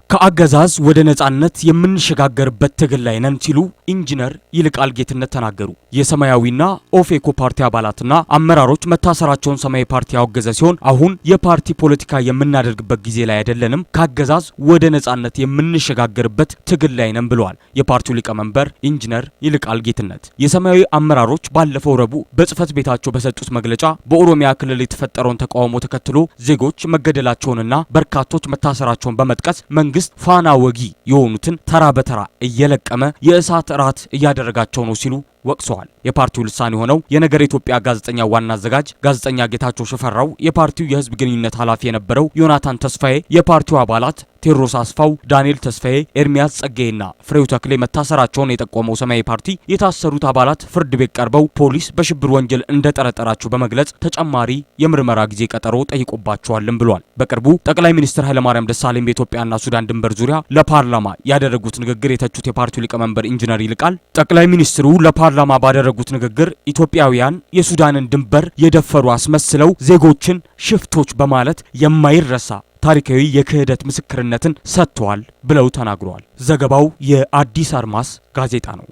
ከአገዛዝ ወደ ነጻነት የምንሸጋገርበት ትግል ላይ ነን ሲሉ ኢንጂነር ይልቃል ጌትነት ተናገሩ። የሰማያዊና ኦፌኮ ፓርቲ አባላትና አመራሮች መታሰራቸውን ሰማያዊ ፓርቲ ያወገዘ ሲሆን አሁን የፓርቲ ፖለቲካ የምናደርግበት ጊዜ ላይ አይደለንም፣ ከአገዛዝ ወደ ነጻነት የምንሸጋገርበት ትግል ላይ ነን ብለዋል የፓርቲው ሊቀመንበር ኢንጂነር ይልቃል ጌትነት። የሰማያዊ አመራሮች ባለፈው ረቡዕ በጽህፈት ቤታቸው በሰጡት መግለጫ በኦሮሚያ ክልል የተፈጠረውን ተቃውሞ ተከትሎ ዜጎች መገደላቸውንና በርካቶች መታሰራቸውን በመጥቀስ መንግስት ፋና ወጊ የሆኑትን ተራ በተራ እየለቀመ የእሳት ራት እያደረጋቸው ነው ሲሉ ወቅሰዋል። የፓርቲው ልሳን የሆነው የነገር ኢትዮጵያ ጋዜጠኛ ዋና አዘጋጅ ጋዜጠኛ ጌታቸው ሽፈራው፣ የፓርቲው የህዝብ ግንኙነት ኃላፊ የነበረው ዮናታን ተስፋዬ፣ የፓርቲው አባላት ቴዎድሮስ አስፋው፣ ዳንኤል ተስፋዬ፣ ኤርሚያስ ጸጋዬና ፍሬው ተክሌ መታሰራቸውን የጠቆመው ሰማያዊ ፓርቲ የታሰሩት አባላት ፍርድ ቤት ቀርበው ፖሊስ በሽብር ወንጀል እንደጠረጠራቸው በመግለጽ ተጨማሪ የምርመራ ጊዜ ቀጠሮ ጠይቆባቸዋልም ብሏል። በቅርቡ ጠቅላይ ሚኒስትር ኃይለማርያም ደሳለኝ በኢትዮጵያና ሱዳን ድንበር ዙሪያ ለፓርላማ ያደረጉት ንግግር የተቹት የፓርቲው ሊቀመንበር ኢንጂነር ይልቃል ጠቅላይ ሚኒስትሩ ለፓርላማ ባደረጉት ንግግር ኢትዮጵያውያን የሱዳንን ድንበር የደፈሩ አስመስለው ዜጎችን ሽፍቶች በማለት የማይረሳ ታሪካዊ የክህደት ምስክርነትን ሰጥተዋል ብለው ተናግረዋል። ዘገባው የአዲስ አድማስ ጋዜጣ ነው።